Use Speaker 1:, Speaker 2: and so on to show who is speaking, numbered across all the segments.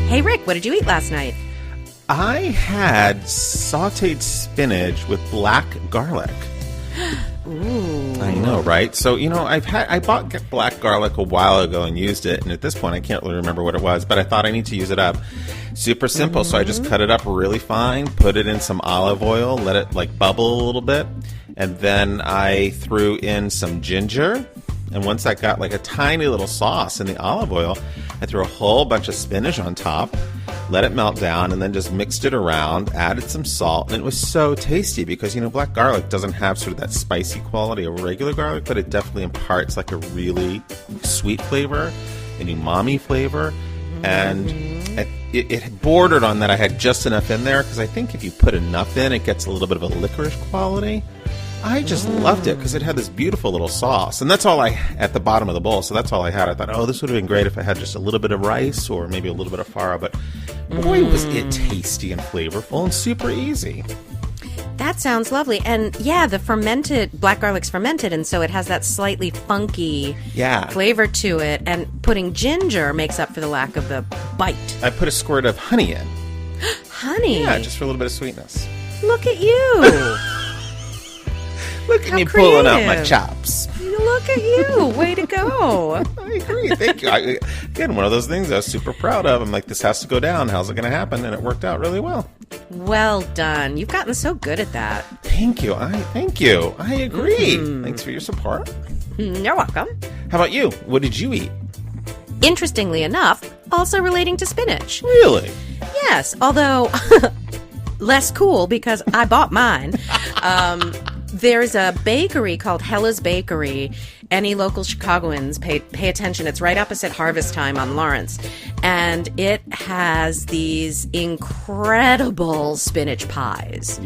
Speaker 1: Hey, Rick, what did you eat last night?
Speaker 2: I had sautéed spinach with black garlic.
Speaker 1: Ooh.
Speaker 2: I know, right? So, I bought black garlic a while ago and used it, and at this point I can't really remember what it was, but I thought I need to use it up. Super simple, so I just cut it up really fine, put it in some olive oil, let it bubble a little bit, and then I threw in some ginger, and once I got a tiny little sauce in the olive oil, I threw a whole bunch of spinach on top, let it melt down, and then just mixed it around, added some salt, and it was so tasty because, black garlic doesn't have sort of that spicy quality of regular garlic, but it definitely imparts a really sweet flavor, an umami flavor, and it bordered on that I had just enough in there, because I think if you put enough in, it gets a little bit of a licorice quality. I just loved it because it had this beautiful little sauce, and that's all at the bottom of the bowl, so that's all I had. I thought, this would have been great if I had just a little bit of rice or maybe a little bit of farro, but boy, was it tasty and flavorful and super easy.
Speaker 1: That sounds lovely. And yeah, the black garlic's fermented, and so it has that slightly funky flavor to it, and putting ginger makes up for the lack of the bite.
Speaker 2: I put a squirt of honey in.
Speaker 1: Honey?
Speaker 2: Yeah, just for a little bit of sweetness.
Speaker 1: Look at you.
Speaker 2: Look at me pulling out my chops.
Speaker 1: Look at you. Way to go.
Speaker 2: I agree. Thank you. Again, one of those things I was super proud of. I'm like, this has to go down. How's it going to happen? And it worked out really well.
Speaker 1: Well done. You've gotten so good at that.
Speaker 2: Thank you. Thank you. I agree. Thanks for your support.
Speaker 1: You're welcome.
Speaker 2: How about you? What did you eat?
Speaker 1: Interestingly enough, also relating to spinach.
Speaker 2: Really?
Speaker 1: Yes, although less cool because I bought mine. There's a bakery called Hella's Bakery. Any local Chicagoans, pay attention. It's right opposite Harvest Time on Lawrence. And it has these incredible spinach pies.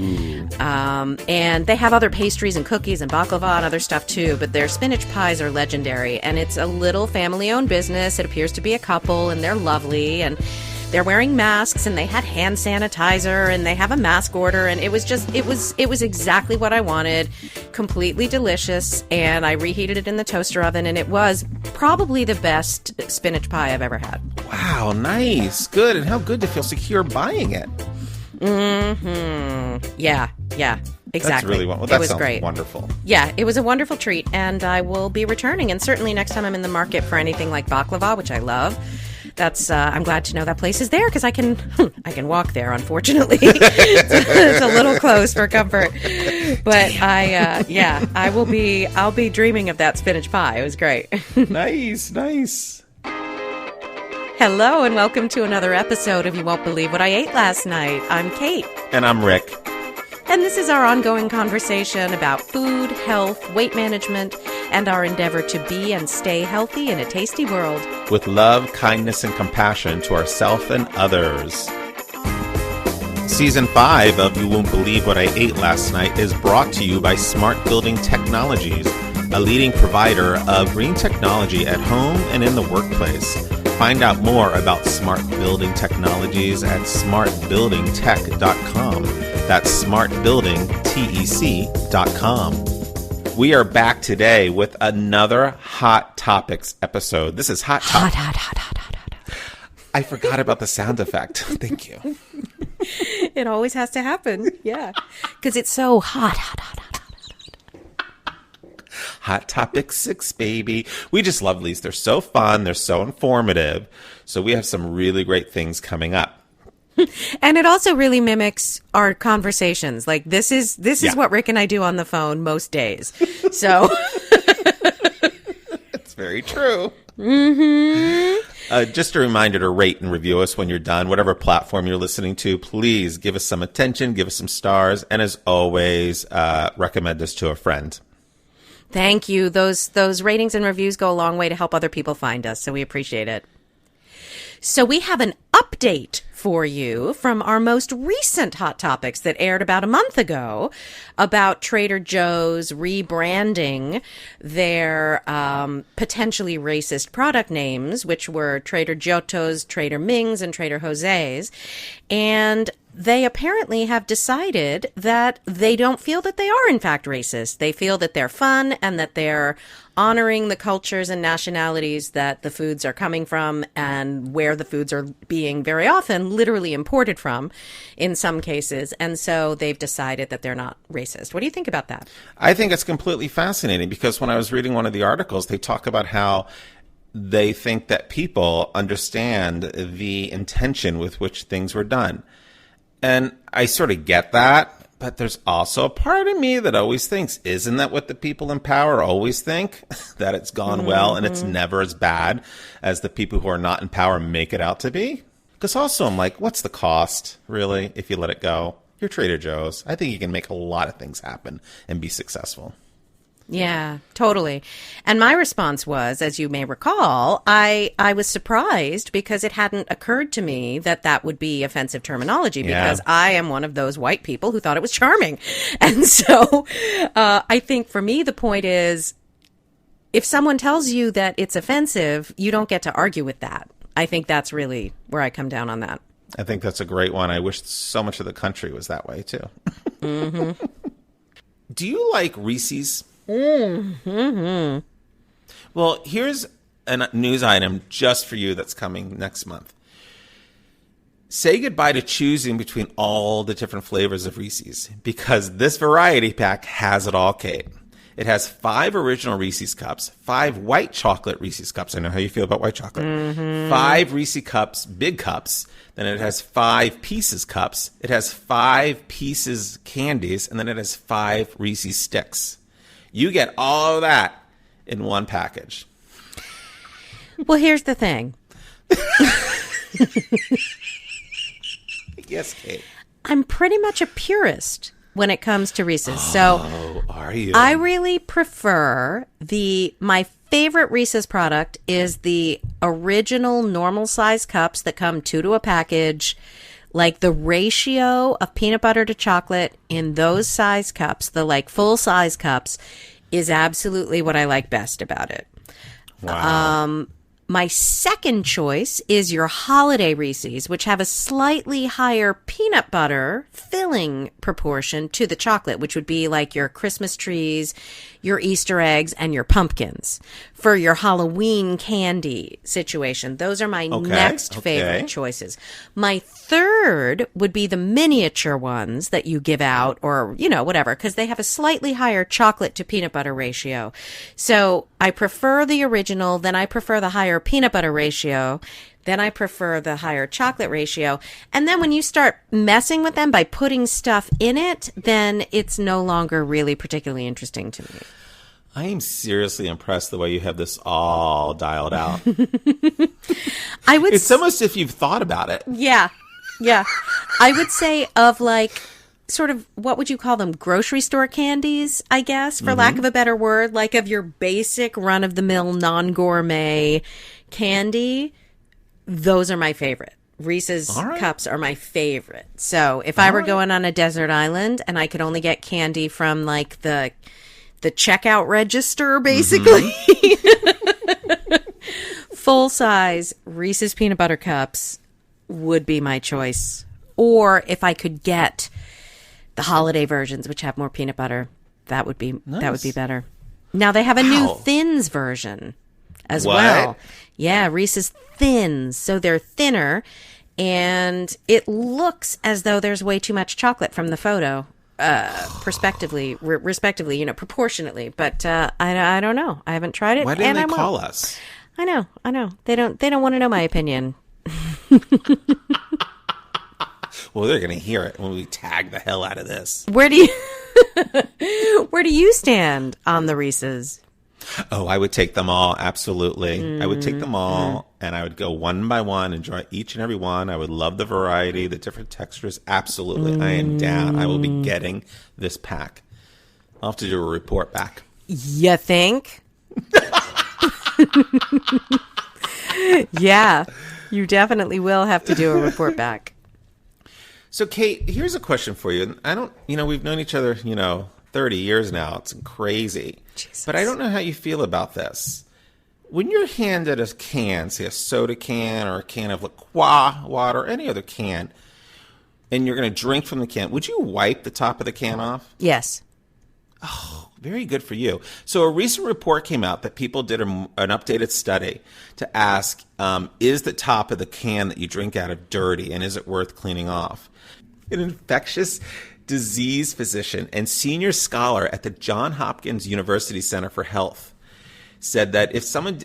Speaker 1: And they have other pastries and cookies and baklava and other stuff too, but their spinach pies are legendary. And it's a little family-owned business. It appears to be a couple, and they're lovely. And they're wearing masks, and they had hand sanitizer, and they have a mask order, and it was exactly what I wanted. Completely delicious, and I reheated it in the toaster oven, and it was probably the best spinach pie I've ever had.
Speaker 2: Wow, nice. Good. And how good to feel secure buying it.
Speaker 1: Yeah, exactly.
Speaker 2: That's really wonderful.
Speaker 1: It was great.
Speaker 2: Wonderful.
Speaker 1: Yeah, it was a wonderful treat, and I will be returning, and certainly next time I'm in the market for anything like baklava, which I love. I'm glad to know that place is there, because I can walk there, unfortunately. It's a little close for comfort. But I'll be dreaming of that spinach pie. It was great.
Speaker 2: Nice.
Speaker 1: Hello, and welcome to another episode of You Won't Believe What I Ate Last Night. I'm Kate.
Speaker 2: And I'm Rick.
Speaker 1: And this is our ongoing conversation about food, health, weight management, and our endeavor to be and stay healthy in a tasty world.
Speaker 2: With love, kindness, and compassion to ourselves and others. Season 5 of You Won't Believe What I Ate Last Night is brought to you by Smart Building Technologies, a leading provider of green technology at home and in the workplace. Find out more about Smart Building Technologies at smartbuildingtech.com. That's smartbuildingtech.com. We are back today with another Hot Topics episode. This is Hot Topics.
Speaker 1: Hot.
Speaker 2: I forgot about the sound effect. Thank you.
Speaker 1: It always has to happen. Yeah. Because it's so hot.
Speaker 2: Hot Topic 6, baby. We just love these. They're so fun. They're so informative. So we have some really great things coming up.
Speaker 1: And it also really mimics our conversations. Like this is what Rick and I do on the phone most days. So
Speaker 2: it's very true. Just a reminder to rate and review us when you're done. Whatever platform you're listening to, please give us some attention, give us some stars, and as always, recommend us to a friend.
Speaker 1: Thank you. Those ratings and reviews go a long way to help other people find us, so we appreciate it. So we have an update for you from our most recent Hot Topics that aired about a month ago about Trader Joe's rebranding their potentially racist product names, which were Trader Giotto's, Trader Ming's, and Trader Jose's. And they apparently have decided that they don't feel that they are in fact racist. They feel that they're fun and that they're honoring the cultures and nationalities that the foods are coming from and where the foods are being very often literally imported from in some cases. And so they've decided that they're not racist. What do you think about that?
Speaker 2: I think it's completely fascinating because when I was reading one of the articles, they talk about how they think that people understand the intention with which things were done. And I sort of get that, but there's also a part of me that always thinks, isn't that what the people in power always think? That it's gone well and it's never as bad as the people who are not in power make it out to be? Because also I'm like, what's the cost, really, if you let it go? You're Trader Joe's. I think you can make a lot of things happen and be successful.
Speaker 1: Yeah, totally. And my response was, as you may recall, I was surprised because it hadn't occurred to me that that would be offensive terminology because I am one of those white people who thought it was charming. And so I think for me, the point is, if someone tells you that it's offensive, you don't get to argue with that. I think that's really where I come down on that.
Speaker 2: I think that's a great one. I wish so much of the country was that way, too. Mm-hmm. Do you like Reese's? Mm-hmm. Well, here's a news item just for you that's coming next month. Say goodbye to choosing between all the different flavors of Reese's because this variety pack has it all, Kate. It has 5 original Reese's cups, 5 white chocolate Reese's cups. I know how you feel about white chocolate. Mm-hmm. 5 Reese's cups, big cups. Then it has 5 pieces cups. It has 5 pieces candies. And then it has 5 Reese's sticks. You get all of that in one package.
Speaker 1: Well, here's the thing.
Speaker 2: Yes, Kate.
Speaker 1: I'm pretty much a purist when it comes to Reese's.
Speaker 2: Oh, are you?
Speaker 1: I really prefer my favorite Reese's product is the original normal size cups that come 2 to a package. Like the ratio of peanut butter to chocolate in those size cups, the like full size cups, is absolutely what I like best about it.
Speaker 2: Wow.
Speaker 1: My second choice is your holiday Reese's, which have a slightly higher peanut butter filling proportion to the chocolate, which would be like your Christmas trees, your Easter eggs, and your pumpkins. For your Halloween candy situation, those are my next favorite choices. My third would be the miniature ones that you give out or, whatever, because they have a slightly higher chocolate to peanut butter ratio. So I prefer the original, then I prefer the higher peanut butter ratio, then I prefer the higher chocolate ratio. And then when you start messing with them by putting stuff in it, then it's no longer really particularly interesting to me.
Speaker 2: I am seriously impressed the way you have this all dialed out. It's almost if you've thought about it.
Speaker 1: Yeah. Yeah. I would say of like sort of, what would you call them? Grocery store candies, I guess, for lack of a better word, like of your basic run-of-the-mill non-gourmet candy. Those are my favorite. Reese's cups are my favorite. So if I were going on a desert island and I could only get candy from like the checkout register, basically, full-size Reese's peanut butter cups would be my choice. Or if I could get the holiday versions, which have more peanut butter, that would be better. Now they have a new Thins version as well. Yeah, Reese's Thins. So they're thinner, and it looks as though there's way too much chocolate from the photo, respectively, proportionately. But I don't know. I haven't tried it.
Speaker 2: Why didn't they call us?
Speaker 1: I know. They don't want to know my opinion.
Speaker 2: Well, they're going to hear it when we tag the hell out of this.
Speaker 1: Where do you stand on the Reese's?
Speaker 2: Oh, I would take them all. Absolutely. I would take them all and I would go one by one, enjoy each and every one. I would love the variety, the different textures. Absolutely. I am down. I will be getting this pack. I'll have to do a report back.
Speaker 1: You think? Yeah, you definitely will have to do a report back.
Speaker 2: So, Kate, here's a question for you. We've known each other, 30 years now. It's crazy. Jesus. But I don't know how you feel about this. When you're handed a can, say a soda can or a can of La Croix water, or any other can, and you're going to drink from the can, would you wipe the top of the can off?
Speaker 1: Yes.
Speaker 2: Very good for you. So a recent report came out that people did an updated study to ask, is the top of the can that you drink out of dirty, and is it worth cleaning off? An infectious disease physician and senior scholar at the Johns Hopkins University Center for Health said that if someone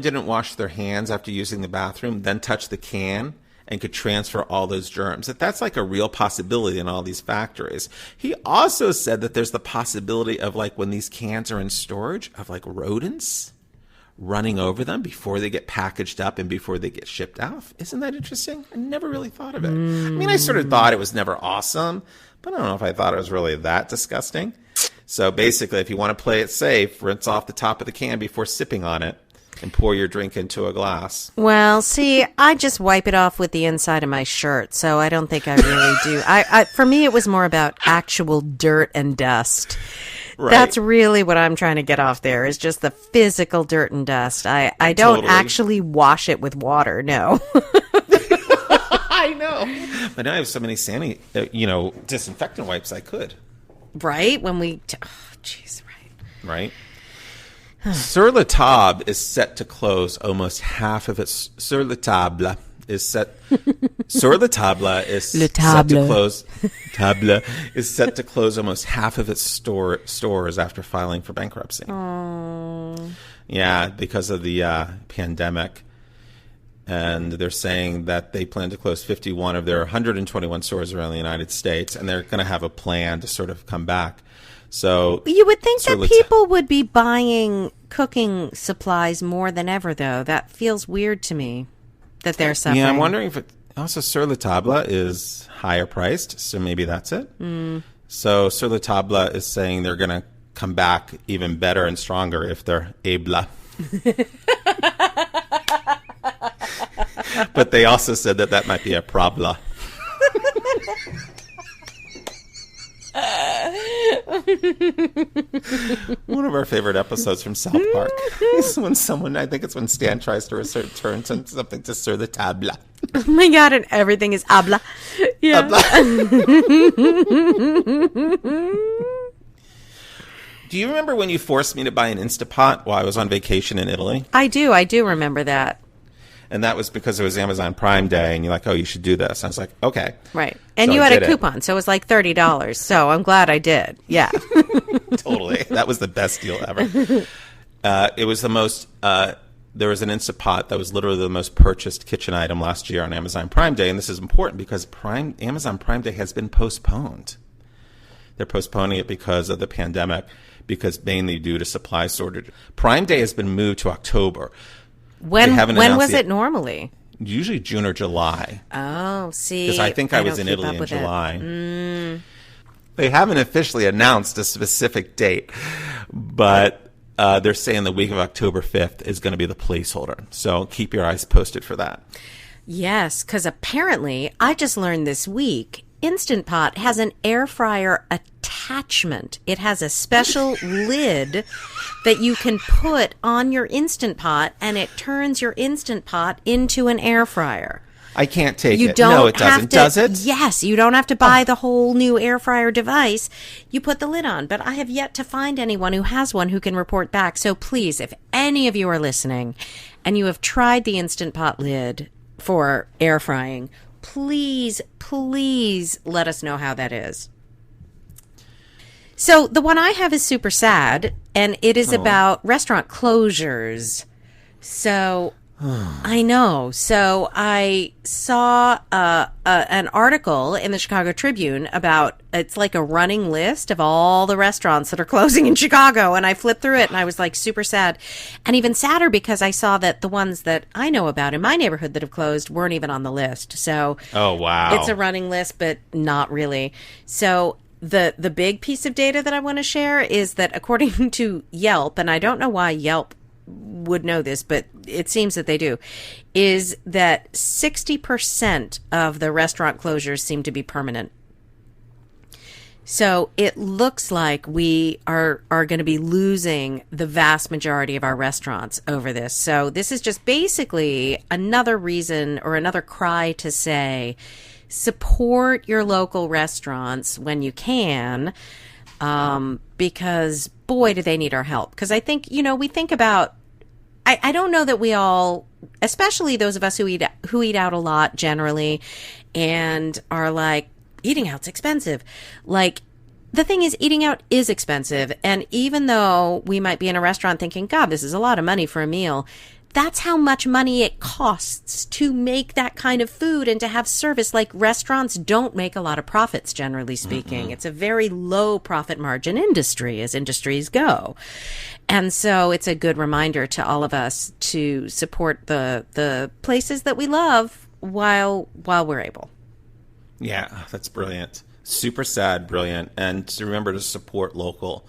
Speaker 2: didn't wash their hands after using the bathroom, then touch the can and could transfer all those germs, that's like a real possibility in all these factories. He also said that there's the possibility of, like, when these cans are in storage, of like rodents running over them before they get packaged up and before they get shipped out. Isn't that interesting? I never really thought of it. I mean, I sort of thought it was never awesome, but I don't know if I thought it was really that disgusting. So basically, if you want to play it safe, rinse off the top of the can before sipping on it and pour your drink into a glass.
Speaker 1: Well, see, I just wipe it off with the inside of my shirt, so I don't think I really do. For me, it was more about actual dirt and dust. Right. That's really what I'm trying to get off there, is just the physical dirt and dust. I don't actually wash it with water, no.
Speaker 2: I know. But now I have so many disinfectant wipes I could.
Speaker 1: Right? When we... jeez,
Speaker 2: right. Sur la Table is set to close almost half of its... Sur la Table is set to close almost half of its stores after filing for bankruptcy.
Speaker 1: Aww.
Speaker 2: Yeah, because of the pandemic. And they're saying that they plan to close 51 of their 121 stores around the United States, and they're going to have a plan to sort of come back. So
Speaker 1: you would think that people would be buying cooking supplies more than ever, though. That feels weird to me that they're suffering.
Speaker 2: Yeah, I'm wondering if also Sur la Table is higher priced, so maybe that's it. So Sur la Table is saying they're going to come back even better and stronger if they're able. But they also said that might be a problem. One of our favorite episodes from South Park is when Stan tries to return something to Sur la Table.
Speaker 1: Oh my God, and everything is habla. Yeah.
Speaker 2: Do you remember when you forced me to buy an Instapot while I was on vacation in Italy?
Speaker 1: I do remember that.
Speaker 2: And that was because it was Amazon Prime Day, and you're like, oh, you should do this. I was like, okay.
Speaker 1: Right. And so you had a coupon, so it was like $30. So I'm glad I did. Yeah.
Speaker 2: Totally. That was the best deal ever. It was the most, there was an Instapot that was literally the most purchased kitchen item last year on Amazon Prime Day. And this is important because Amazon Prime Day has been postponed. They're postponing it because of the pandemic, because mainly due to supply shortage. Prime Day has been moved to October.
Speaker 1: When was it normally?
Speaker 2: Usually June or July.
Speaker 1: Oh, see.
Speaker 2: Because I think I was in Italy in July. They haven't officially announced a specific date, but they're saying the week of October 5th is going to be the placeholder. So keep your eyes posted for that. Yes,
Speaker 1: because apparently, I just learned this week, Instant Pot has an air fryer attachment. It has a special lid that you can put on your Instant Pot, and it turns your Instant Pot into an air fryer.
Speaker 2: I can't take it. No, it doesn't. Does it?
Speaker 1: Yes, you don't have to buy the whole new air fryer device. You put the lid on. But I have yet to find anyone who has one who can report back. So please, if any of you are listening and you have tried the Instant Pot lid for air frying, please let us know how that is. So the one I have is super sad, and it is about restaurant closures. So I know. So I saw an article in the Chicago Tribune about, it's like a running list of all the restaurants that are closing in Chicago. And I flipped through it and I was like super sad, and even sadder because I saw that the ones that I know about in my neighborhood that have closed weren't even on the list. So
Speaker 2: oh, wow.
Speaker 1: It's a running list, but not really. So the big piece of data that I want to share is that according to Yelp, and I don't know why Yelp would know this, but it seems that they do, is that 60% of the restaurant closures seem to be permanent. So it looks like we are going to be losing the vast majority of our restaurants over this. So this is just basically another reason or another cry to say, support your local restaurants when you can, because boy, do they need our help. Because I think, we think about, I don't know that we all, especially those of us who eat out a lot generally and are like, eating out's expensive. Like, the thing is, eating out is expensive. And even though we might be in a restaurant thinking, God, this is a lot of money for a meal, that's how much money it costs to make that kind of food and to have service. Like, restaurants don't make a lot of profits, generally speaking. Mm-hmm. It's a very low profit margin industry, as industries go. And so it's a good reminder to all of us to support the places that we love while we're able.
Speaker 2: Yeah, that's brilliant. Super sad, brilliant. And to remember to support local,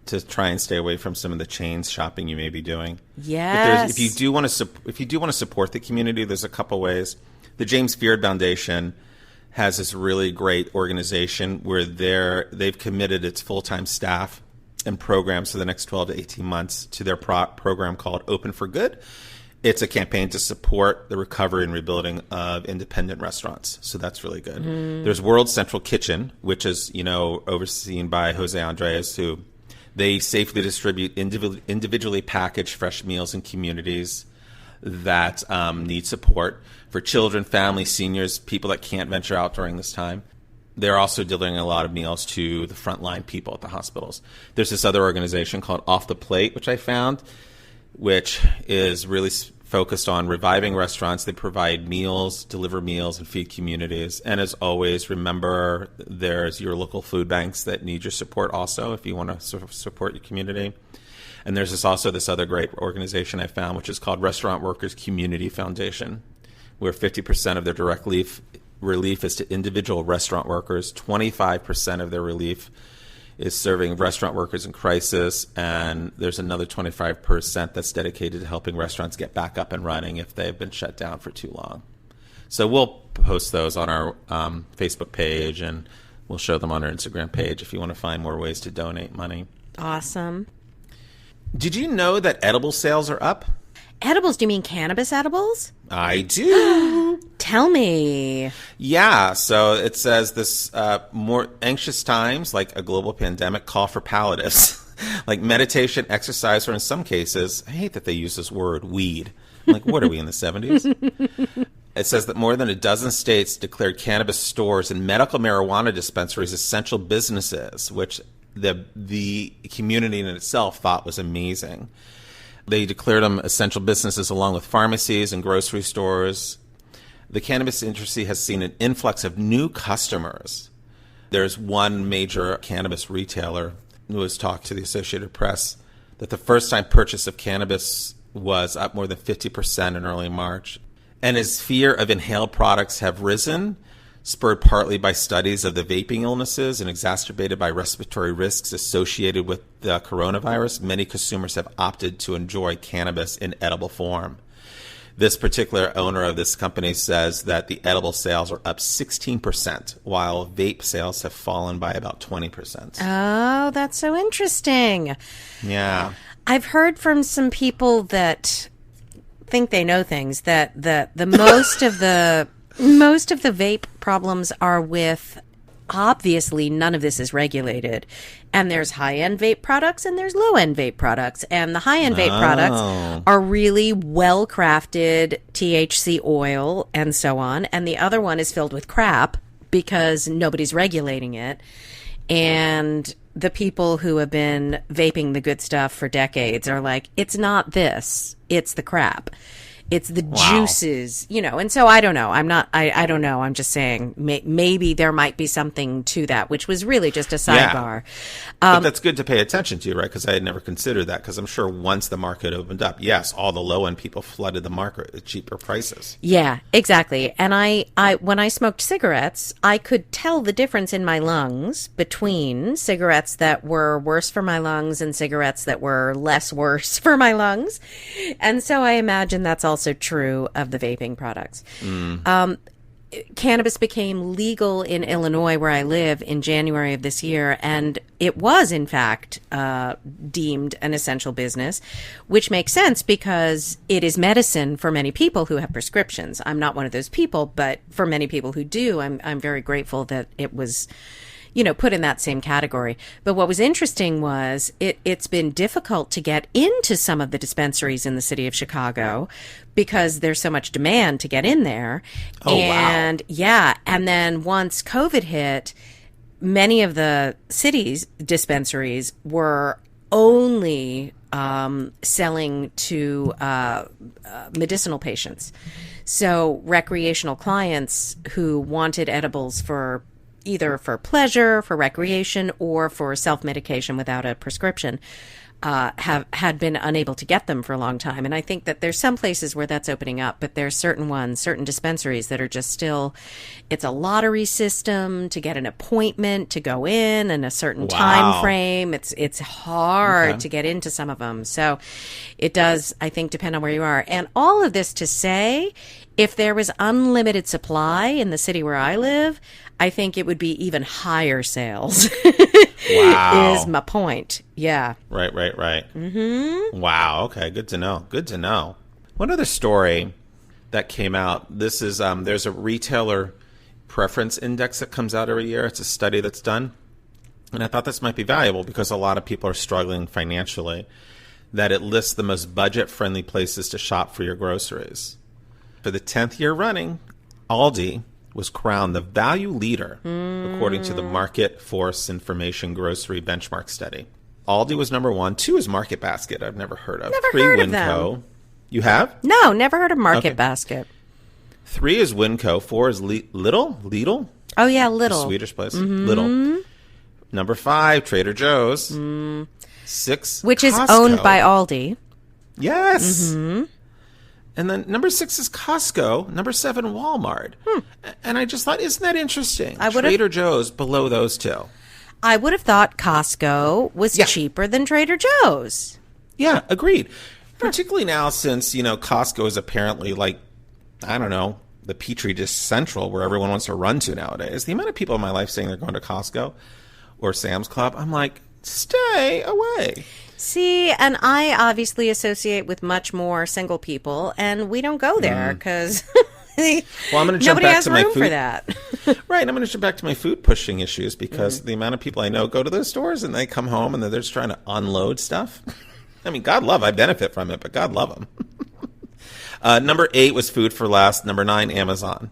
Speaker 2: to try and stay away from some of the chains shopping you may be doing.
Speaker 1: Yes.
Speaker 2: If you do want to support the community, there's a couple ways. The James Beard Foundation has this really great organization where they've committed its full-time staff and programs for the next 12 to 18 months to their program called Open for Good. It's a campaign to support the recovery and rebuilding of independent restaurants. So that's really good. There's World Central Kitchen, which is, overseen by Jose Andres, who they safely distribute individually packaged fresh meals in communities that need support for children, families, seniors, people that can't venture out during this time. They're also delivering a lot of meals to the frontline people at the hospitals. There's this other organization called Off the Plate, which I found, which is really focused on reviving restaurants. They provide meals, deliver meals, and feed communities. And as always, remember there's your local food banks that need your support also if you want to support your community. And there's this other great organization I found, which is called Restaurant Workers Community Foundation, where 50% of their direct relief is to individual restaurant workers, 25% of their relief is serving restaurant workers in crisis, and there's another 25% that's dedicated to helping restaurants get back up and running if they've been shut down for too long. So we'll post those on our Facebook page, and we'll show them on our Instagram page if you want to find more ways to donate money.
Speaker 1: Awesome.
Speaker 2: Did you know that edible sales are up?
Speaker 1: Edibles? Do you mean cannabis edibles?
Speaker 2: I do.
Speaker 1: Tell me.
Speaker 2: Yeah, so it says this more anxious times, like a global pandemic, call for palliatives, like meditation, exercise, or in some cases, I hate that they use this word, weed. I'm like, what are we, in the 70s? It says that more than a dozen states declared cannabis stores and medical marijuana dispensaries essential businesses, which the community in itself thought was amazing. They declared them essential businesses along with pharmacies and grocery stores. The cannabis industry has seen an influx of new customers. There's one major cannabis retailer who has talked to the Associated Press that the first-time purchase of cannabis was up more than 50% in early March. And as fear of inhaled products have risen, spurred partly by studies of the vaping illnesses and exacerbated by respiratory risks associated with the coronavirus, many consumers have opted to enjoy cannabis in edible form. This particular owner of this company says that the edible sales are up 16%, while vape sales have fallen by about 20%.
Speaker 1: Oh, that's so interesting.
Speaker 2: Yeah.
Speaker 1: I've heard from some people that think they know things, that the most of the vape problems are with, obviously none of this is regulated, and there's high-end vape products and there's low-end vape products, and the high-end vape products are really well-crafted THC oil and so on, and the other one is filled with crap because nobody's regulating it. And the people who have been vaping the good stuff for decades are like, it's not this, it's the crap. It's the juices, and so I don't know. I don't know. I'm just saying maybe there might be something to that, which was really just a sidebar.
Speaker 2: But that's good to pay attention to, right? Because I had never considered that, because I'm sure once the market opened up, yes, all the low-end people flooded the market at cheaper prices.
Speaker 1: Yeah, exactly. And I when I smoked cigarettes, I could tell the difference in my lungs between cigarettes that were worse for my lungs and cigarettes that were less worse for my lungs. And so I imagine that's also true of the vaping products. cannabis became legal in Illinois, where I live, in January of this year, and it was, in fact, deemed an essential business, which makes sense because it is medicine for many people who have prescriptions. I'm not one of those people, but for many people who do, I'm very grateful that it was, put in that same category. But what was interesting was it's been difficult to get into some of the dispensaries in the city of Chicago because there's so much demand to get in there.
Speaker 2: Oh,
Speaker 1: and
Speaker 2: wow.
Speaker 1: yeah. And then once COVID hit, many of the city's dispensaries were only selling to medicinal patients. So recreational clients who wanted edibles either for pleasure, for recreation, or for self-medication without a prescription, had been unable to get them for a long time. And I think that there's some places where that's opening up, but there's certain dispensaries that are just still, it's a lottery system to get an appointment to go in a certain time frame. It's hard to get into some of them. So it does, I think, depend on where you are. And all of this to say, if there was unlimited supply in the city where I live, I think it would be even higher sales.
Speaker 2: Wow.
Speaker 1: Is my point. Yeah.
Speaker 2: Right. Mm-hmm. Wow. Okay. Good to know. One other story that came out, this is, there's a retailer preference index that comes out every year. It's a study that's done. And I thought this might be valuable because a lot of people are struggling financially, that it lists the most budget-friendly places to shop for your groceries. For the 10th year running, Aldi was crowned the value leader, according to the Market Force Information Grocery Benchmark Study. Aldi was number 1. 2 is Market Basket. I've never heard of.
Speaker 1: Never
Speaker 2: 3,
Speaker 1: heard
Speaker 2: Winco.
Speaker 1: of them.
Speaker 2: You have?
Speaker 1: No, never heard of Market
Speaker 2: Okay.
Speaker 1: Basket.
Speaker 2: 3 is Winco. 4 is Lidl.
Speaker 1: Oh, yeah, Lidl.
Speaker 2: Swedish place. Lidl. Number 5, Trader Joe's. 6,
Speaker 1: Which
Speaker 2: Costco.
Speaker 1: is owned by Aldi.
Speaker 2: Yes. And then number 6 is Costco. Number 7, Walmart. And I just thought, isn't that interesting? Trader Joe's below those two.
Speaker 1: I would have thought Costco was cheaper than Trader Joe's.
Speaker 2: Yeah, agreed. Particularly now since, Costco is apparently like, I don't know, the Petri dish central where everyone wants to run to nowadays. The amount of people in my life saying they're going to Costco or Sam's Club, I'm like, stay away.
Speaker 1: See, and I obviously associate with much more single people, and we don't go there because
Speaker 2: well, I'm going to jump
Speaker 1: nobody
Speaker 2: back
Speaker 1: has
Speaker 2: to my
Speaker 1: room
Speaker 2: food
Speaker 1: for that.
Speaker 2: Right, I'm going to jump back to my food pushing issues because the amount of people I know go to those stores and they come home and they're just trying to unload stuff. I mean, God love, I benefit from it, but God love them. Number 8 was Food for Less. Number 9, Amazon.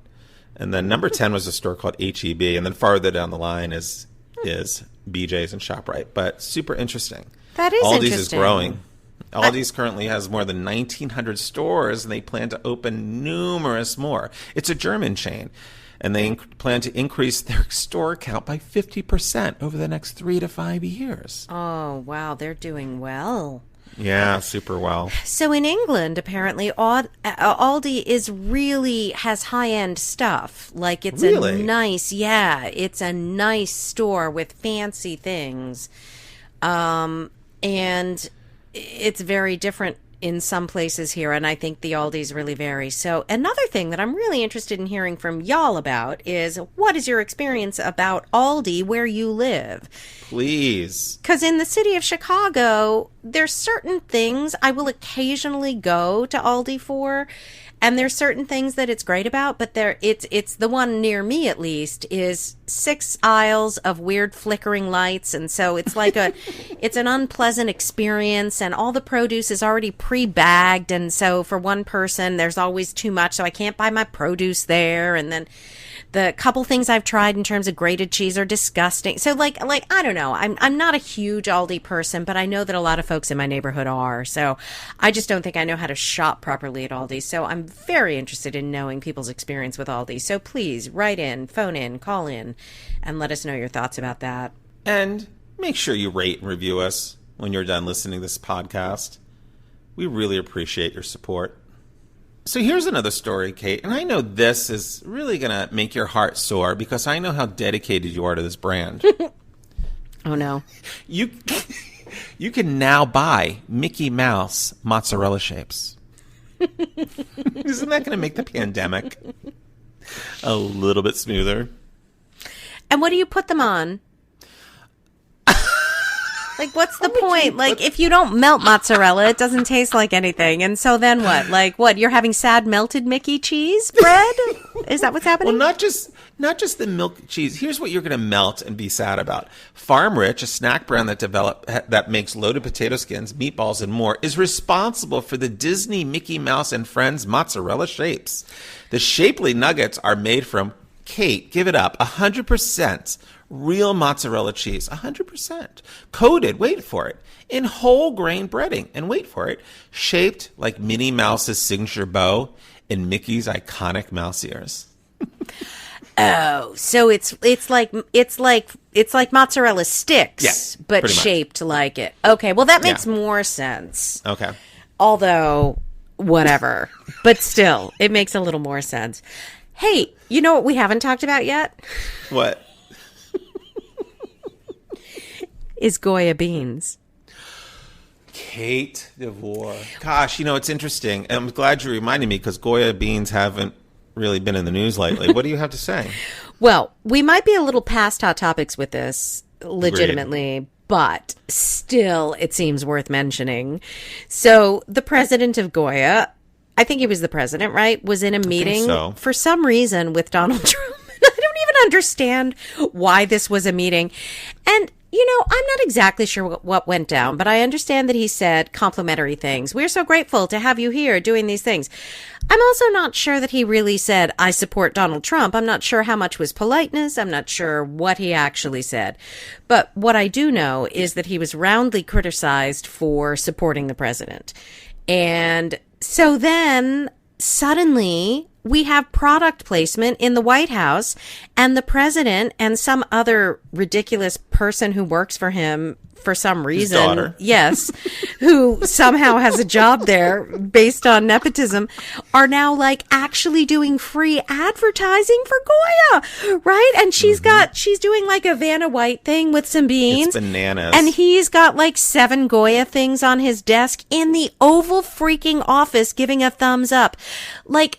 Speaker 2: And then number 10 was a store called H-E-B. And then farther down the line is BJ's and ShopRite. But super interesting.
Speaker 1: That is
Speaker 2: Aldi's
Speaker 1: interesting.
Speaker 2: is growing. Aldi's currently has more than 1,900 stores, and they plan to open numerous more. It's a German chain, and they plan to increase their store count by 50% over the next 3 to 5 years.
Speaker 1: Oh, wow, they're doing well.
Speaker 2: Yeah, super well.
Speaker 1: So in England, apparently, Aldi has high-end stuff. Like it's
Speaker 2: Really?
Speaker 1: it's a nice store with fancy things. And it's very different in some places here, and I think the Aldis really vary. So another thing that I'm really interested in hearing from y'all about is, what is your experience about Aldi where you live?
Speaker 2: Please.
Speaker 1: Because in the city of Chicago, there's certain things I will occasionally go to Aldi for, and there's certain things that it's great about, but it's the one near me, at least, is 6 aisles of weird flickering lights, and so it's like it's an unpleasant experience, and all the produce is already pre-bagged, and so for one person, there's always too much, so I can't buy my produce there, and then the couple things I've tried in terms of grated cheese are disgusting. So like I don't know. I'm not a huge Aldi person, but I know that a lot of folks in my neighborhood are. So I just don't think I know how to shop properly at Aldi. So I'm very interested in knowing people's experience with Aldi. So please write in, phone in, call in, and let us know your thoughts about that.
Speaker 2: And make sure you rate and review us when you're done listening to this podcast. We really appreciate your support. So here's another story, Kate, and I know this is really going to make your heart soar because I know how dedicated you are to this brand.
Speaker 1: Oh, no.
Speaker 2: You can now buy Mickey Mouse mozzarella shapes. Isn't that going to make the pandemic a little bit smoother.
Speaker 1: And what do you put them on? Like, what's the point? Like, if you don't melt mozzarella, it doesn't taste like anything. And so then what? Like, what? You're having sad melted Mickey cheese bread? Is that what's happening?
Speaker 2: Well, not just the milk cheese. Here's what you're going to melt and be sad about. Farm Rich, a snack brand that makes loaded potato skins, meatballs, and more, is responsible for the Disney Mickey Mouse and Friends mozzarella shapes. The shapely nuggets are made from, Kate, give it up, 100% real mozzarella cheese, 100%. Coated, wait for it, in whole grain breading, and wait for it, shaped like Minnie Mouse's signature bow and Mickey's iconic mouse ears.
Speaker 1: Oh, so it's like mozzarella sticks,
Speaker 2: Yeah,
Speaker 1: but shaped like it. Okay, well that makes more sense.
Speaker 2: Okay.
Speaker 1: Although, whatever. But still, it makes a little more sense. Hey, you know what we haven't talked about yet?
Speaker 2: What?
Speaker 1: Is Goya beans.
Speaker 2: Kate DeVore. Gosh, it's interesting. I'm glad you reminded me because Goya beans haven't really been in the news lately. What do you have to say?
Speaker 1: Well, we might be a little past hot topics with this, legitimately,
Speaker 2: Agreed.
Speaker 1: But still, it seems worth mentioning. So, the president of Goya, I think he was the president, right, was in a meeting for some reason with Donald Trump. I don't even understand why this was a meeting. And I'm not exactly sure what went down, but I understand that he said complimentary things. We're so grateful to have you here doing these things. I'm also not sure that he really said, I support Donald Trump. I'm not sure how much was politeness. I'm not sure what he actually said. But what I do know is that he was roundly criticized for supporting the president. And so then suddenly we have product placement in the White House, and the president and some other ridiculous person who works for him for some reason,
Speaker 2: his daughter.
Speaker 1: Yes, who somehow has a job there based on nepotism, are now like actually doing free advertising for Goya, right? And she's doing like a Vanna White thing with some beans.
Speaker 2: It's bananas.
Speaker 1: And he's got like 7 Goya things on his desk in the Oval freaking office giving a thumbs up. Like,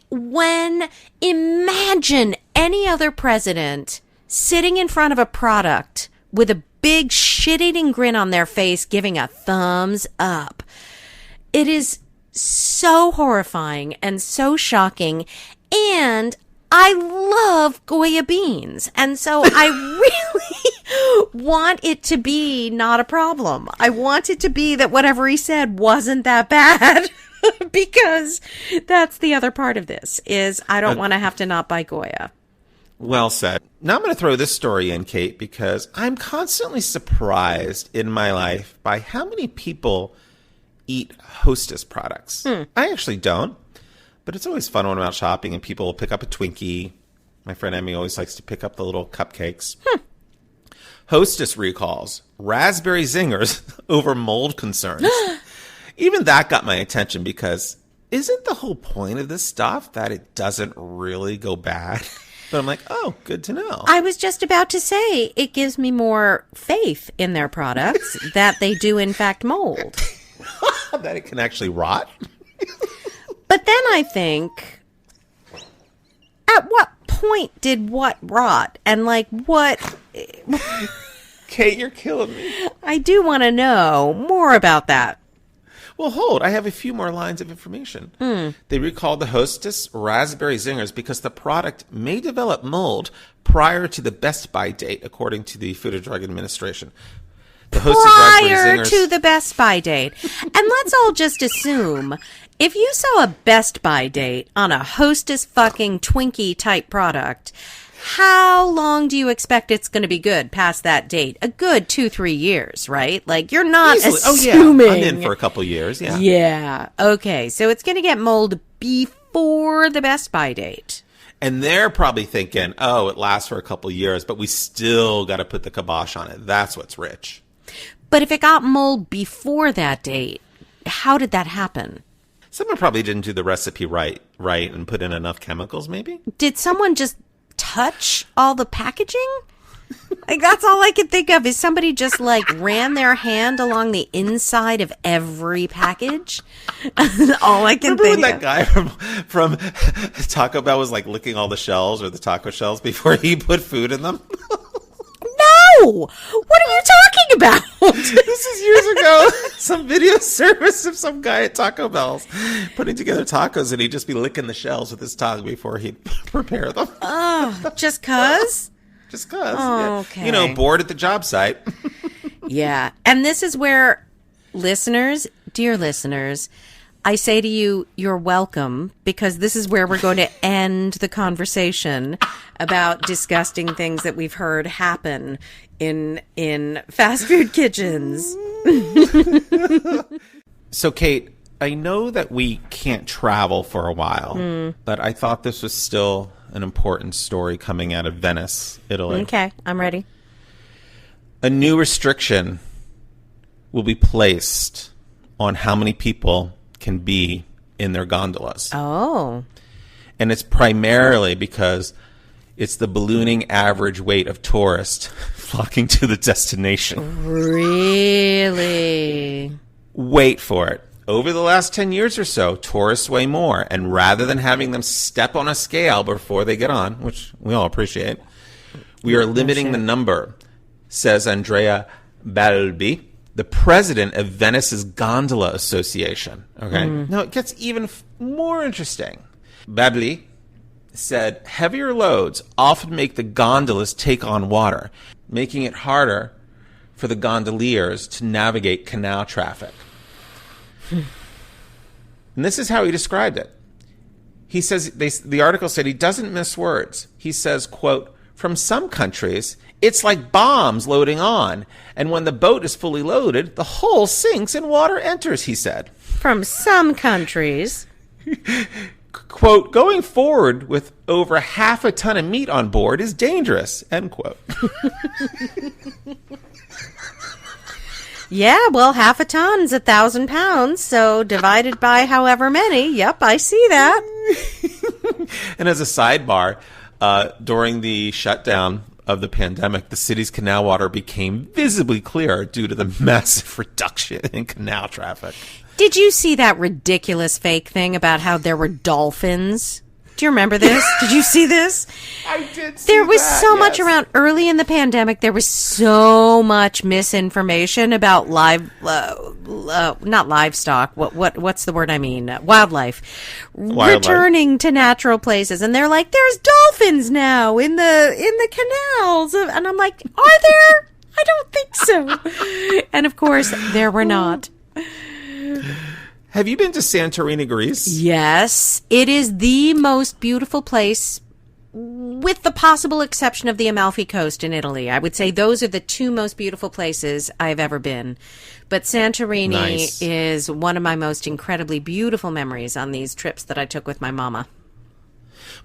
Speaker 1: imagine any other president sitting in front of a product with a big shit-eating grin on their face giving a thumbs up. It is so horrifying and so shocking, and I love Goya beans, and so I really want it to be not a problem. I want it to be that whatever he said wasn't that bad. Because that's the other part of this, is I don't want to have to not buy Goya.
Speaker 2: Well said. Now I'm going to throw this story in, Kate, because I'm constantly surprised in my life by how many people eat Hostess products. I actually don't, but it's always fun when I'm out shopping and people will pick up a Twinkie. My friend Emmy always likes to pick up the little cupcakes. Hostess recalls raspberry zingers over mold concerns. Even that got my attention because isn't the whole point of this stuff that it doesn't really go bad? But I'm like, oh, good to know.
Speaker 1: I was just about to say it gives me more faith in their products that they do in fact mold.
Speaker 2: That it can actually rot?
Speaker 1: But then I think, at what point did what rot? And like what...
Speaker 2: Kate, you're killing me.
Speaker 1: I do want to know more about that.
Speaker 2: Well, hold. I have a few more lines of information. They recalled the Hostess raspberry zingers because the product may develop mold prior to the best by date, according to the Food and Drug Administration. The Hostess
Speaker 1: Prior to the best by date. And let's all just assume, if you saw a best by date on a Hostess fucking Twinkie type product, how long do you expect it's going to be good past that date? A good 2-3 years, right? Like, you're not assuming.
Speaker 2: I'm in for a couple years, yeah.
Speaker 1: Yeah. Okay. So it's going to get mold before the best by date.
Speaker 2: And they're probably thinking, oh, it lasts for a couple years, but we still got to put the kibosh on it. That's what's rich.
Speaker 1: But if it got mold before that date, how did that happen?
Speaker 2: Someone probably didn't do the recipe right, and put in enough chemicals, maybe?
Speaker 1: Did someone just touch all the packaging? Like, that's all I can think of is somebody just like ran their hand along the inside of every package. All I can
Speaker 2: Remember
Speaker 1: think
Speaker 2: when that
Speaker 1: of.
Speaker 2: guy from Taco Bell was like licking all the shells or the taco shells before he put food in them?
Speaker 1: No! What are you talking about?
Speaker 2: This is years ago. Some video service of some guy at Taco Bell's putting together tacos, and he'd just be licking the shells with his tongue before he'd prepare them.
Speaker 1: Oh, just 'cause?
Speaker 2: Just 'cause.
Speaker 1: Oh,
Speaker 2: Yeah.
Speaker 1: okay.
Speaker 2: You know, bored at the job site.
Speaker 1: Yeah. And this is where listeners, dear listeners, I say to you, you're welcome, because this is where we're going to end the conversation about disgusting things that we've heard happen in fast food kitchens.
Speaker 2: So, Kate, I know that we can't travel for a while, but I thought this was still an important story coming out of Venice, Italy.
Speaker 1: Okay, I'm ready.
Speaker 2: A new restriction will be placed on how many people can be in their gondolas.
Speaker 1: Oh.
Speaker 2: And it's primarily because it's the ballooning average weight of tourists flocking to the destination.
Speaker 1: Really?
Speaker 2: Wait for it. Over the last 10 years or so, tourists weigh more, and rather than having them step on a scale before they get on, which we all appreciate, we are limiting the number, says Andrea Balbi, the president of Venice's Gondola Association. Okay? Now, it gets even more interesting. Balbi said heavier loads often make the gondolas take on water, making it harder for the gondoliers to navigate canal traffic. And this is how he described it. He says, the article said he doesn't miss words. He says, quote, from some countries, it's like bombs loading on. And when the boat is fully loaded, the hull sinks and water enters, he said.
Speaker 1: From some countries.
Speaker 2: Quote, going forward with over half a ton of meat on board is dangerous, end quote.
Speaker 1: Yeah, well, half a ton's 1,000 pounds, so divided by however many. Yep, I see that.
Speaker 2: And as a sidebar, during the shutdown of the pandemic, the city's canal water became visibly clearer due to the massive reduction in canal traffic.
Speaker 1: Did you see that ridiculous fake thing about how there were dolphins? Do you remember this? Did you see this?
Speaker 2: I did see
Speaker 1: There was
Speaker 2: that,
Speaker 1: so much
Speaker 2: yes.
Speaker 1: around early in the pandemic. There was so much misinformation about not livestock. What's the word I mean? Wildlife returning to natural places, and they're like, "There's dolphins now in the canals," and I'm like, "Are there? I don't think so." And of course, there were not.
Speaker 2: Have you been to Santorini, Greece?
Speaker 1: Yes, it is the most beautiful place, with the possible exception of the Amalfi Coast in Italy. I would say those are the two most beautiful places I've ever been. But Santorini
Speaker 2: Nice.
Speaker 1: is one of my most incredibly beautiful memories on these trips that I took with my mama.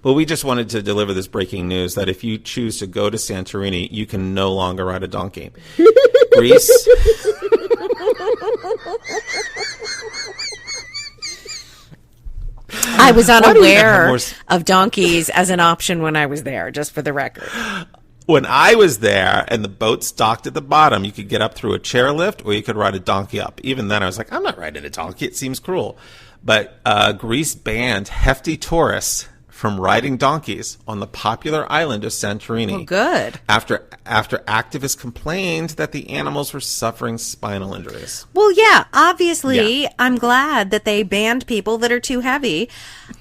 Speaker 2: Well, we just wanted to deliver this breaking news that if you choose to go to Santorini, you can no longer ride a donkey. Greece.
Speaker 1: I was
Speaker 2: Why do we not have
Speaker 1: unaware
Speaker 2: more
Speaker 1: of donkeys as an option when I was there, just for the record.
Speaker 2: When I was there and the boat docked at the bottom, you could get up through a chairlift or you could ride a donkey up. Even then, I was like, I'm not riding a donkey. It seems cruel. But Greece banned hefty tourists from riding donkeys on the popular island of Santorini.
Speaker 1: Well, good.
Speaker 2: After activists complained that the animals were suffering spinal injuries.
Speaker 1: Well, yeah, obviously,
Speaker 2: Yeah.
Speaker 1: I'm glad that they banned people that are too heavy.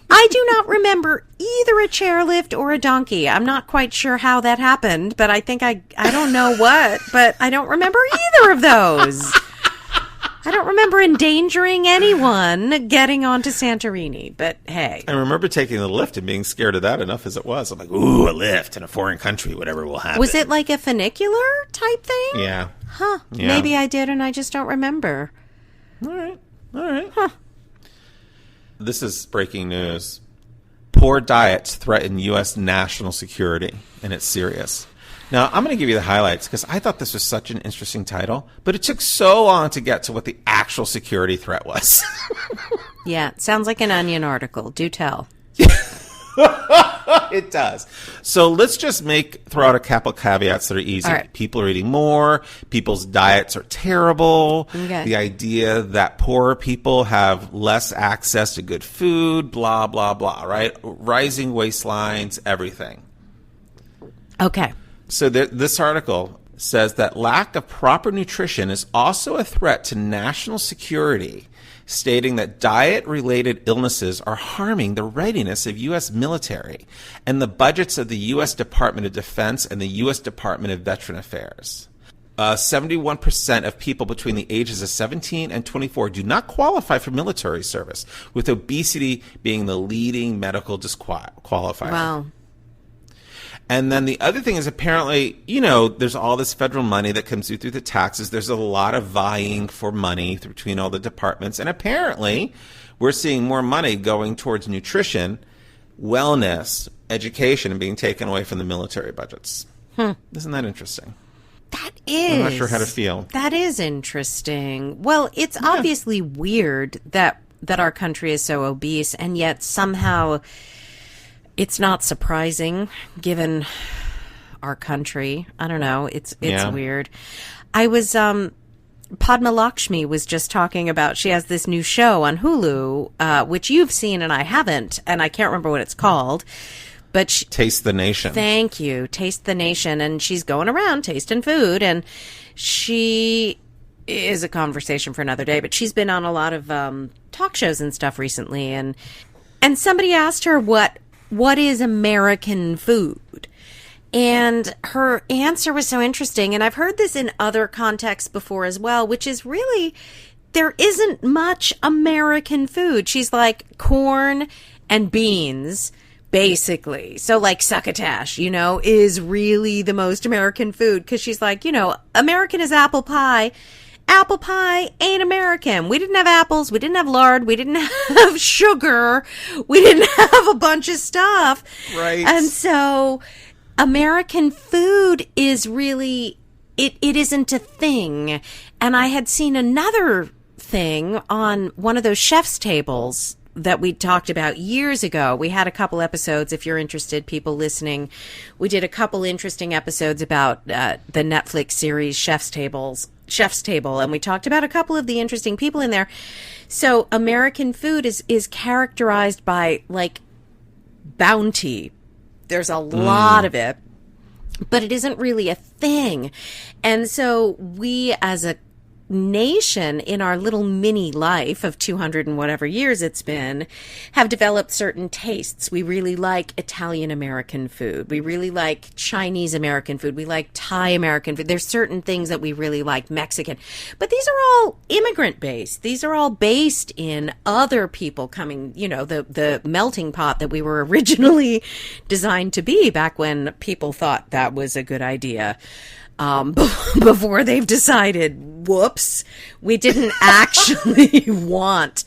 Speaker 1: I do not remember either a chairlift or a donkey. I'm not quite sure how that happened, but I think I don't know what, but I don't remember either of those. I don't remember endangering anyone getting onto Santorini, but hey.
Speaker 2: I remember taking the lift and being scared of that enough as it was. I'm like, ooh, a lift in a foreign country, whatever will happen.
Speaker 1: Was it like a funicular type thing?
Speaker 2: Yeah.
Speaker 1: Huh.
Speaker 2: Yeah.
Speaker 1: Maybe I did and I just don't remember.
Speaker 2: All right.
Speaker 1: Huh.
Speaker 2: This is breaking news. Poor diets threaten U.S. national security, and it's serious. Now, I'm going to give you the highlights because I thought this was such an interesting title, but it took so long to get to what the actual security threat was.
Speaker 1: Yeah, sounds like an Onion article. Do tell.
Speaker 2: It does. So let's just throw out a couple caveats that are easy.
Speaker 1: Right.
Speaker 2: People are eating more. People's diets are terrible.
Speaker 1: Okay.
Speaker 2: The idea that poorer people have less access to good food, blah, blah, blah, right? Rising waistlines, everything.
Speaker 1: Okay.
Speaker 2: So this article says that lack of proper nutrition is also a threat to national security, stating that diet-related illnesses are harming the readiness of U.S. military and the budgets of the U.S. Department of Defense and the U.S. Department of Veteran Affairs. 71% of people between the ages of 17 and 24 do not qualify for military service, with obesity being the leading medical disqualifier.
Speaker 1: Wow.
Speaker 2: And then the other thing is apparently, there's all this federal money that comes through the taxes. There's a lot of vying for money between all the departments. And apparently, we're seeing more money going towards nutrition, wellness, education, and being taken away from the military budgets. Isn't that interesting?
Speaker 1: That is.
Speaker 2: I'm not sure how to feel.
Speaker 1: That is interesting. Well, it's obviously weird that our country is so obese, and yet somehow it's not surprising given our country. I don't know. It's weird. I was Padma Lakshmi was just talking about, she has this new show on Hulu, which you've seen and I haven't, and I can't remember what it's called. But
Speaker 2: Taste the Nation.
Speaker 1: Thank you. Taste the Nation. And she's going around tasting food, and she is a conversation for another day, but she's been on a lot of talk shows and stuff recently, and somebody asked her what is American food? And her answer was so interesting. And I've heard this in other contexts before as well, which is really, there isn't much American food. She's like corn and beans, basically. So like succotash, is really the most American food. Cause she's like, American is apple pie. Apple pie ain't American. We didn't have apples. We didn't have lard. We didn't have sugar. We didn't have a bunch of stuff.
Speaker 2: Right.
Speaker 1: And so American food is really, it isn't a thing. And I had seen another thing on one of those chef's tables that we talked about years ago. We had a couple episodes, if you're interested, people listening. We did a couple interesting episodes about the Netflix series Chef's Table, and we talked about a couple of the interesting people in there. So American food is characterized by like bounty. There's a lot of it, but it isn't really a thing. And so we as a nation, in our little mini life of 200 and whatever years it's been, have developed certain tastes. We really like Italian American food. We really like Chinese American food. We like Thai American food. There's certain things that we really like, Mexican. But these are all immigrant based. These are all based in other people coming, the melting pot that we were originally designed to be back when people thought that was a good idea. Before they've decided, whoops, we didn't actually want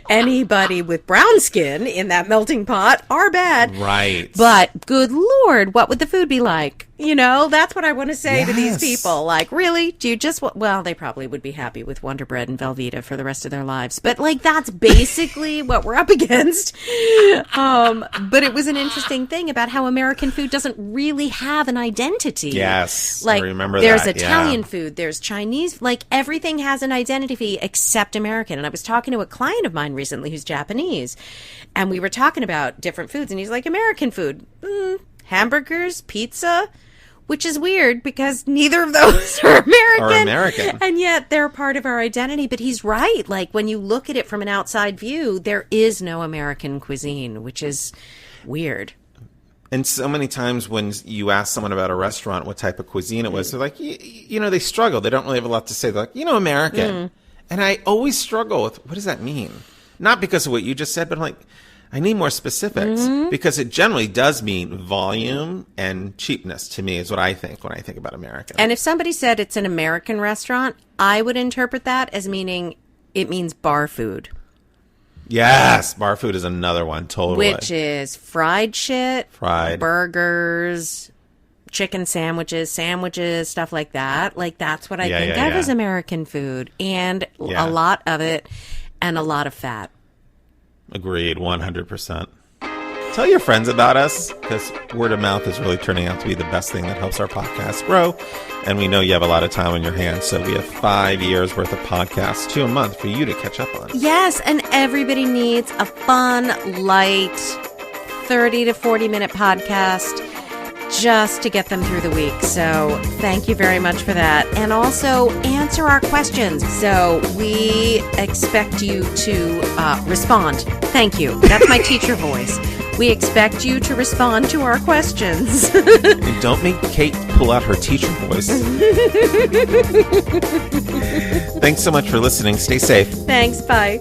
Speaker 1: anybody with brown skin in that melting pot. Our bad.
Speaker 2: Right.
Speaker 1: But good Lord, what would the food be like? That's what I want to say to these people. Like, really? Do you just well, they probably would be happy with Wonder Bread and Velveeta for the rest of their lives. But like, that's basically what we're up against. But it was an interesting thing about how American food doesn't really have an identity.
Speaker 2: Yes.
Speaker 1: Like,
Speaker 2: I remember
Speaker 1: there's
Speaker 2: that.
Speaker 1: Italian food, there's Chinese, like everything has an identity except American. And I was talking to a client of mine recently who's Japanese, and we were talking about different foods, and he's like, American food, hamburgers, pizza, which is weird because neither of those are American. And yet they're part of our identity. But he's right. Like, when you look at it from an outside view, there is no American cuisine, which is weird.
Speaker 2: And so many times when you ask someone about a restaurant what type of cuisine it was, they're like, they struggle. They don't really have a lot to say. They're like, American. And I always struggle with, what does that mean? Not because of what you just said, but I'm like, I need more specifics, because it generally does mean volume and cheapness to me is what I think when I think about American.
Speaker 1: And if somebody said it's an American restaurant, I would interpret that as meaning it means bar food.
Speaker 2: Yes, bar food is another one, totally.
Speaker 1: Which is fried shit, burgers, chicken sandwiches, stuff like that. Like, that's what I think of as American food. And a lot of it, and a lot of fat.
Speaker 2: Agreed, 100%. Tell your friends about us, because word of mouth is really turning out to be the best thing that helps our podcast grow. And we know you have a lot of time on your hands, so we have 5 years worth of podcasts, 2 a month for you to catch up on.
Speaker 1: Yes, and everybody needs a fun, light, 30 to 40-minute podcast just to get them through the week. So thank you very much for that. And also answer our questions. So we expect you to respond. Thank you. That's my teacher voice. We expect you to respond to our questions.
Speaker 2: And don't make Kate pull out her teacher voice. Thanks so much for listening. Stay safe.
Speaker 1: Thanks. Bye.